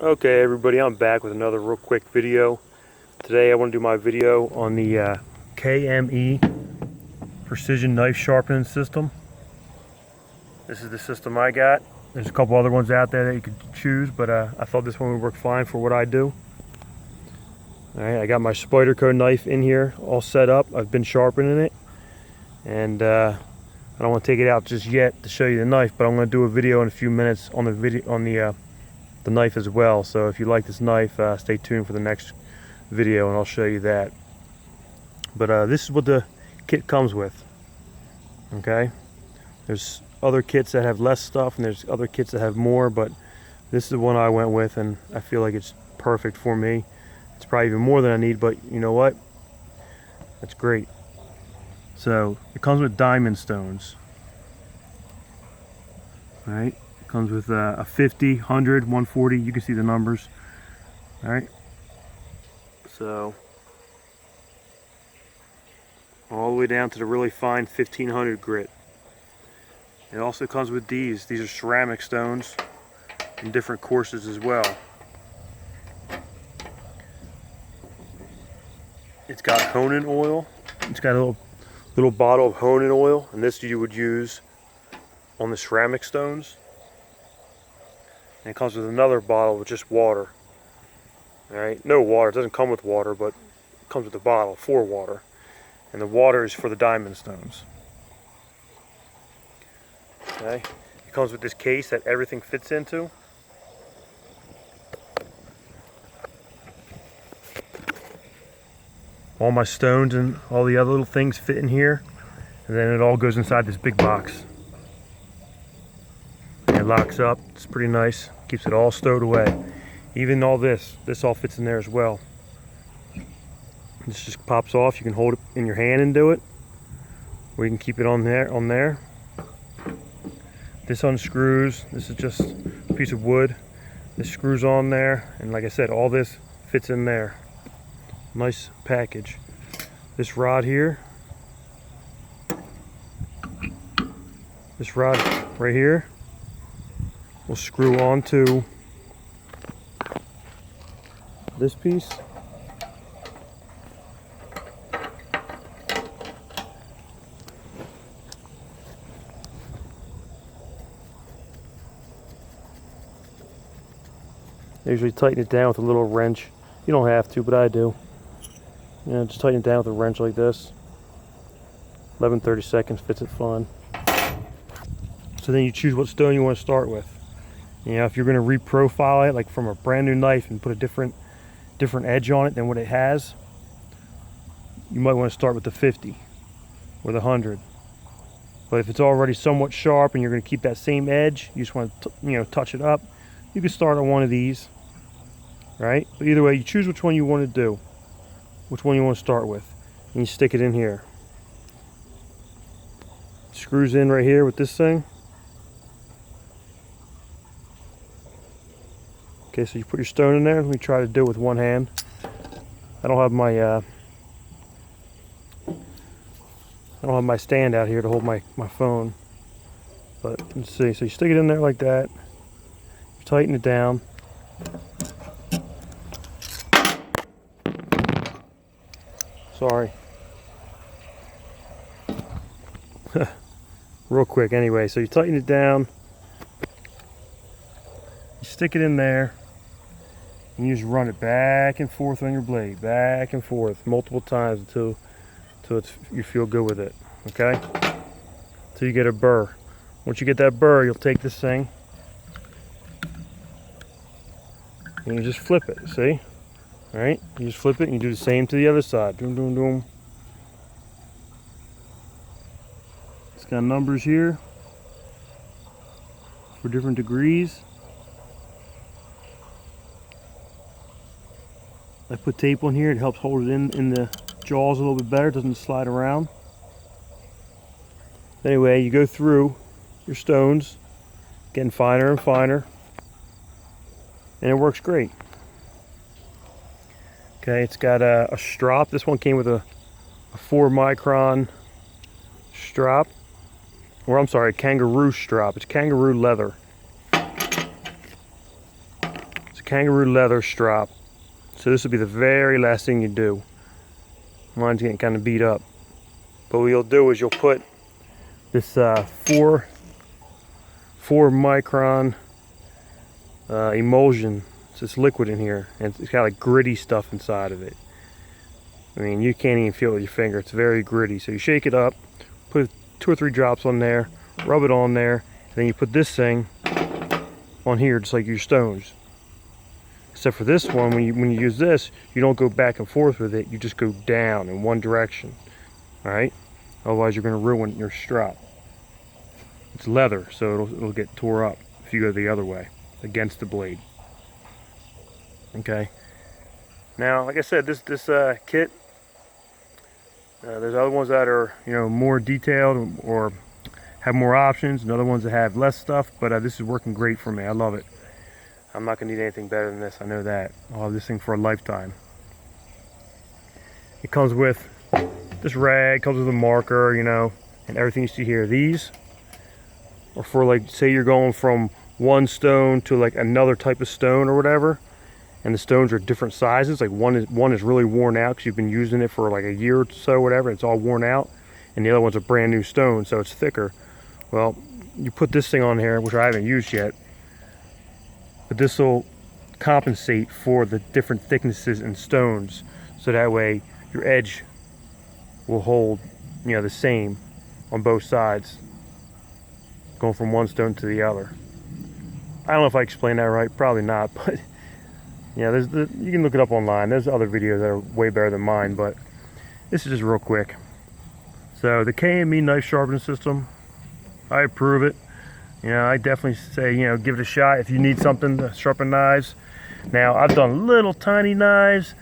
Okay everybody, I'm back with another real quick video. Today I want to do my video on the KME precision knife sharpening system. This is the system I got. There's a couple other ones out there that you could choose, but I thought this one would work fine for what I do. Alright, I got my Spyderco knife in here all set up. I've been sharpening it, and I don't want to take it out just yet to show you the knife, but I'm going to do a video in a few minutes on the knife as well. So if you like this knife, stay tuned for the next video and I'll show you that. But this is what the kit comes with. Okay, there's other kits that have less stuff and there's other kits that have more, but this is the one I went with and I feel like it's perfect for me. It's probably even more than I need, but you know what, that's great. So it comes with diamond stones. All right, comes with a 50, 100, 140. You can see the numbers. All right, so all the way down to the really fine 1500 grit. It also comes with these are ceramic stones in different courses as well. It's got honing oil. It's got a little bottle of honing oil, and this you would use on the ceramic stones. And it comes with another bottle with just water. Alright, no water, it doesn't come with water, but it comes with a bottle for water. And the water is for the diamond stones. Okay, it comes with this case that everything fits into. All my stones and all the other little things fit in here, and then it all goes inside this big box. It locks up. It's pretty nice. Keeps it all stowed away. Even all this all fits in there as well. This just pops off. You can hold it in your hand and do it, or you can keep it on there. This unscrews. This is just a piece of wood. This screws on there, and like I said, all this fits in there. Nice package. This rod here, this rod right here, will screw onto this piece. I usually tighten it down with a little wrench. You don't have to, but I do. You know, just tighten it down with a wrench like this. 11/32 fits it fine. So then you choose what stone you want to start with. You know, if you're going to reprofile it, like from a brand new knife, and put a different edge on it than what it has, you might want to start with the 50 or the 100. But if it's already somewhat sharp and you're going to keep that same edge, you just want to touch it up, you can start on one of these, right? But either way, you choose which one you want to do, which one you want to start with, and you stick it in here. It screws in right here with this thing. Okay, so you put your stone in there. Let me try to do it with one hand. I don't have my stand out here to hold my phone. But let's see. So you stick it in there like that. You tighten it down. Sorry. Real quick anyway. So you tighten it down. You stick it in there. And you just run it back and forth on your blade, back and forth multiple times until you feel good with it. Okay? Until you get a burr. Once you get that burr, you'll take this thing and you just flip it. See? All right? You just flip it and you do the same to the other side. Doom, doom, doom. It's got numbers here for different degrees. I put tape on here. It helps hold it in the jaws a little bit better. It doesn't slide around. Anyway, you go through your stones, getting finer and finer, and it works great. Okay, it's got a strop. This one came with a 4 micron strop, or I'm sorry, a kangaroo strap. It's kangaroo leather. It's a kangaroo leather strap. So this will be the very last thing you do. Mine's getting kind of beat up. But what you'll do is you'll put this 4 micron emulsion. It's this liquid in here, and it's got like gritty stuff inside of it. I mean, you can't even feel it with your finger. It's very gritty. So you shake it up, put 2 or 3 drops on there, rub it on there, and then you put this thing on here just like your stones. Except for this one, when you use this, you don't go back and forth with it. You just go down in one direction. All right? Otherwise, you're going to ruin your strap. It's leather, so it'll get tore up if you go the other way against the blade. Okay. Now, like I said, this kit. There's other ones that are, you know, more detailed or have more options, and other ones that have less stuff. But this is working great for me. I love it. I'm not gonna need anything better than this. I know that. I'll have this thing for a lifetime. It comes with this rag, comes with a marker, you know, and everything you see here. These are for, like, say you're going from one stone to like another type of stone or whatever, and the stones are different sizes. Like one is really worn out because you've been using it for like a year or so, whatever. It's all worn out, and the other one's a brand new stone, so it's thicker. Well, you put this thing on here, which I haven't used yet, but this will compensate for the different thicknesses in stones, so that way your edge will hold, you know, the same on both sides, going from one stone to the other. I don't know if I explained that right, probably not, but yeah, you can look it up online. There's other videos that are way better than mine, but this is just real quick. So the KME knife sharpening system, I approve it. You know, I definitely say, you know, give it a shot if you need something to sharpen knives. Now, I've done little tiny knives.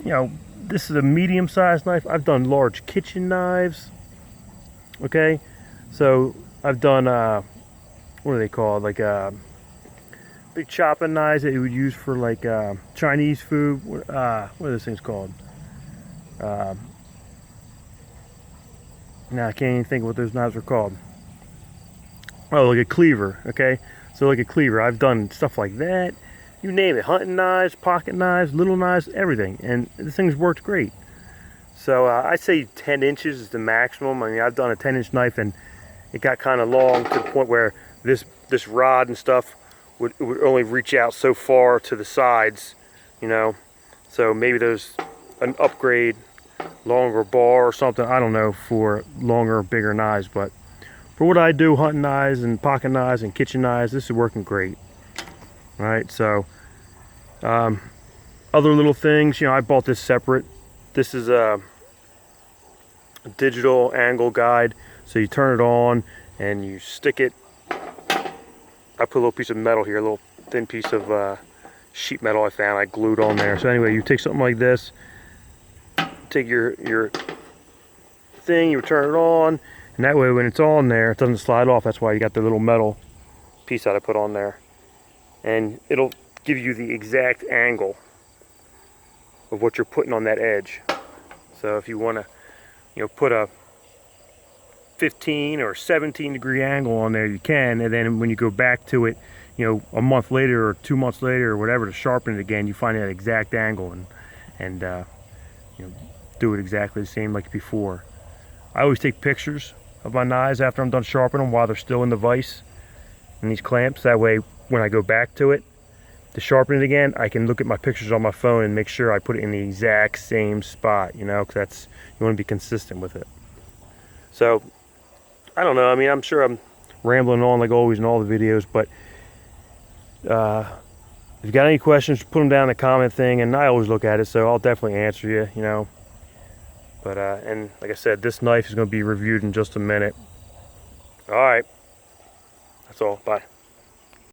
You know, this is a medium-sized knife. I've done large kitchen knives. Okay, so I've done what are they called? Like big chopping knives that you would use for like Chinese food. What are those things called? Now I can't even think of what those knives are called. Oh, like a cleaver. Okay, so like a cleaver. I've done stuff like that. You name it, hunting knives, pocket knives, little knives, everything, and this thing's worked great. So I say 10 inches is the maximum. I mean, I've done a 10-inch knife, and it got kind of long to the point where this rod and stuff would only reach out so far to the sides, you know. So maybe there's an upgrade, longer bar or something, I don't know, for longer, bigger knives. But for what I do, hunting knives and pocket knives and kitchen knives, this is working great. All right, so other little things, you know, I bought this separate. This is a digital angle guide. So you turn it on and you stick it. I put a little piece of metal here, a little thin piece of sheet metal I found. I glued on there. So anyway, you take something like this, take your thing, you turn it on, and that way when it's on there, it doesn't slide off. That's why you got the little metal piece that I put on there. And it'll give you the exact angle of what you're putting on that edge. So if you want to, you know, put a 15 or 17 degree angle on there, you can, and then when you go back to it, you know, a month later or 2 months later or whatever, to sharpen it again, you find that exact angle and you know, do it exactly the same like before. I always take pictures of my knives after I'm done sharpening them while they're still in the vise and these clamps. That way when I go back to it to sharpen it again, I can look at my pictures on my phone and make sure I put it in the exact same spot, you know, because you want to be consistent with it. So I don't know, I mean, I'm sure I'm rambling on like always in all the videos, but if you got any questions, put them down in the comment thing, and I always look at it, so I'll definitely answer you, you know. But and like I said, this knife is going to be reviewed in just a minute. All right, that's all. Bye.